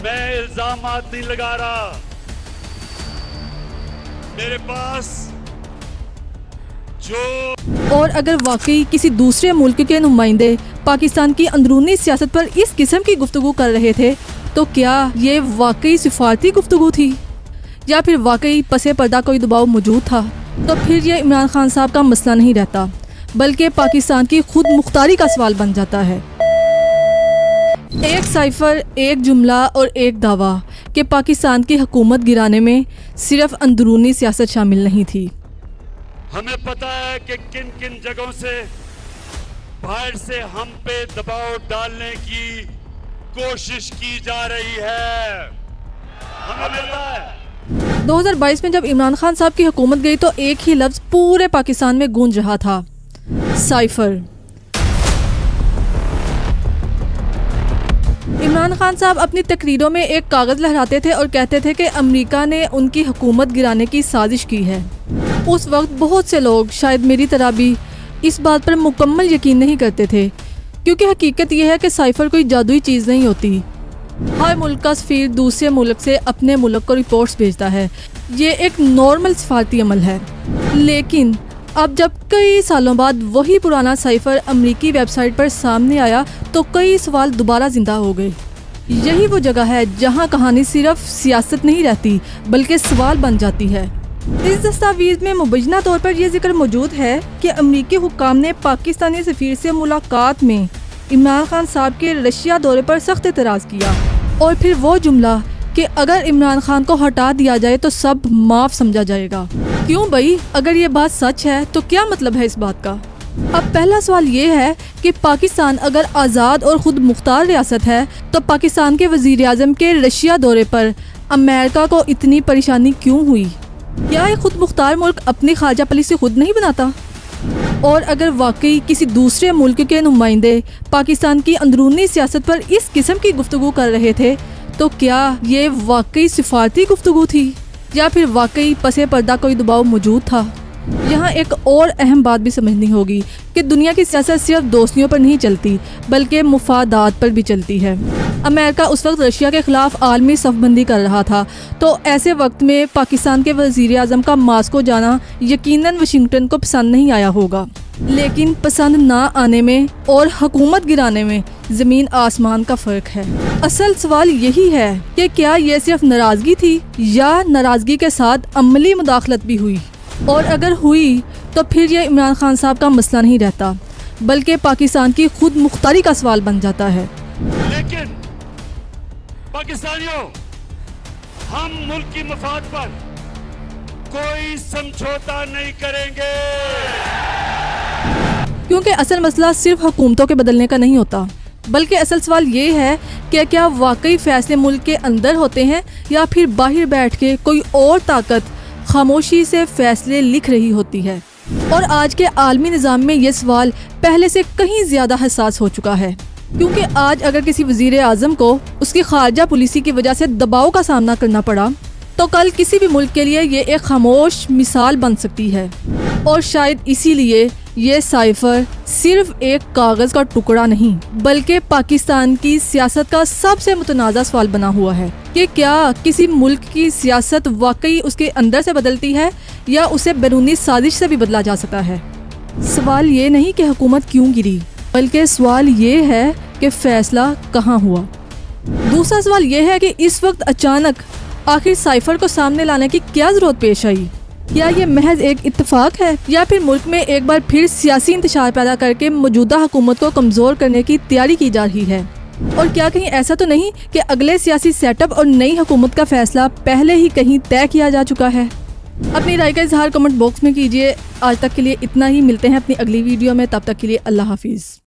میں الزامات نہیں لگا رہا. میرے پاس جو اور اگر واقعی کسی دوسرے ملک کے نمائندے پاکستان کی اندرونی سیاست پر اس قسم کی گفتگو کر رہے تھے تو کیا یہ واقعی سفارتی گفتگو تھی یا پھر واقعی پس پردہ کوئی دباؤ موجود تھا؟ تو پھر یہ عمران خان صاحب کا مسئلہ نہیں رہتا بلکہ پاکستان کی خود مختاری کا سوال بن جاتا ہے. ایک سائفر، ایک جملہ اور ایک دعویٰ کہ پاکستان کی حکومت گرانے میں صرف اندرونی سیاست شامل نہیں تھی. ہمیں پتہ ہے کہ کن کن جگہوں سے باہر سے ہم پہ دباؤ ڈالنے کی کوشش کی جا رہی ہے. ہمیں پتہ ہے. 2022 میں جب عمران خان صاحب کی حکومت گئی تو ایک ہی لفظ پورے پاکستان میں گونج رہا تھا: سائفر. عمران خان صاحب اپنی تقریروں میں ایک کاغذ لہراتے تھے اور کہتے تھے کہ امریکہ نے ان کی حکومت گرانے کی سازش کی ہے. اس وقت بہت سے لوگ شاید میری طرح بھی اس بات پر مکمل یقین نہیں کرتے تھے کیونکہ حقیقت یہ ہے کہ سائفر کوئی جادوئی چیز نہیں ہوتی. ہر ملک کا سفیر دوسرے ملک سے اپنے ملک کو رپورٹس بھیجتا ہے. یہ ایک نارمل سفارتی عمل ہے. لیکن اب جب کئی سالوں بعد وہی پرانا سائفر امریکی ویب سائٹ پر سامنے آیا تو کئی سوال دوبارہ زندہ ہو گئے. یہی وہ جگہ ہے جہاں کہانی صرف سیاست نہیں رہتی بلکہ سوال بن جاتی ہے. اس دستاویز میں مبینہ طور پر یہ ذکر موجود ہے کہ امریکی حکام نے پاکستانی سفیر سے ملاقات میں عمران خان صاحب کے رشیا دورے پر سخت اعتراض کیا اور پھر وہ جملہ کہ اگر عمران خان کو ہٹا دیا جائے تو سب معاف سمجھا جائے گا. کیوں بھائی؟ اگر یہ بات سچ ہے تو کیا مطلب ہے اس بات کا؟ اب پہلا سوال یہ ہے کہ پاکستان اگر آزاد اور خود مختار ریاست ہے تو پاکستان کے وزیر اعظم کے رشیا دورے پر امریکہ کو اتنی پریشانی کیوں ہوئی؟ کیا ایک خود مختار ملک اپنی خارجہ پالیسی خود نہیں بناتا؟ اور اگر واقعی کسی دوسرے ملک کے نمائندے پاکستان کی اندرونی سیاست پر اس قسم کی گفتگو کر رہے تھے تو کیا یہ واقعی سفارتی گفتگو تھی یا پھر واقعی پس پردہ کوئی دباؤ موجود تھا؟ یہاں ایک اور اہم بات بھی سمجھنی ہوگی کہ دنیا کی سیاست صرف دوستیوں پر نہیں چلتی بلکہ مفادات پر بھی چلتی ہے. امریکہ اس وقت رشیا کے خلاف عالمی صف بندی کر رہا تھا تو ایسے وقت میں پاکستان کے وزیر اعظم کا ماسکو جانا یقیناً واشنگٹن کو پسند نہیں آیا ہوگا. لیکن پسند نہ آنے میں اور حکومت گرانے میں زمین آسمان کا فرق ہے. اصل سوال یہی ہے کہ کیا یہ صرف ناراضگی تھی یا ناراضگی کے ساتھ عملی مداخلت بھی ہوئی؟ اور اگر ہوئی تو پھر یہ عمران خان صاحب کا مسئلہ نہیں رہتا بلکہ پاکستان کی خود مختاری کا سوال بن جاتا ہے. لیکن پاکستانیوں، ہم ملک کی مفاد پر کوئی سمجھوتا نہیں کریں گے کیونکہ اصل مسئلہ صرف حکومتوں کے بدلنے کا نہیں ہوتا بلکہ اصل سوال یہ ہے کہ کیا واقعی فیصلے ملک کے اندر ہوتے ہیں یا پھر باہر بیٹھ کے کوئی اور طاقت خاموشی سے فیصلے لکھ رہی ہوتی ہے. اور آج کے عالمی نظام میں یہ سوال پہلے سے کہیں زیادہ حساس ہو چکا ہے کیونکہ آج اگر کسی وزیر اعظم کو اس کی خارجہ پالیسی کی وجہ سے دباؤ کا سامنا کرنا پڑا تو کل کسی بھی ملک کے لیے یہ ایک خاموش مثال بن سکتی ہے. اور شاید اسی لیے یہ سائفر صرف ایک کاغذ کا ٹکڑا نہیں بلکہ پاکستان کی سیاست کا سب سے متنازع سوال بنا ہوا ہے کہ کیا کسی ملک کی سیاست واقعی اس کے اندر سے بدلتی ہے یا اسے بیرونی سازش سے بھی بدلا جا سکتا ہے. سوال یہ نہیں کہ حکومت کیوں گری بلکہ سوال یہ ہے کہ فیصلہ کہاں ہوا. دوسرا سوال یہ ہے کہ اس وقت اچانک آخر سائفر کو سامنے لانے کی کیا ضرورت پیش آئی؟ کیا یہ محض ایک اتفاق ہے یا پھر ملک میں ایک بار پھر سیاسی انتشار پیدا کر کے موجودہ حکومت کو کمزور کرنے کی تیاری کی جا رہی ہے؟ اور کیا کہیں ایسا تو نہیں کہ اگلے سیاسی سیٹ اپ اور نئی حکومت کا فیصلہ پہلے ہی کہیں طے کیا جا چکا ہے؟ اپنی رائے کا اظہار کمنٹ باکس میں کیجیے. آج تک کے لیے اتنا ہی. ملتے ہیں اپنی اگلی ویڈیو میں. تب تک کے لیے اللہ حافظ.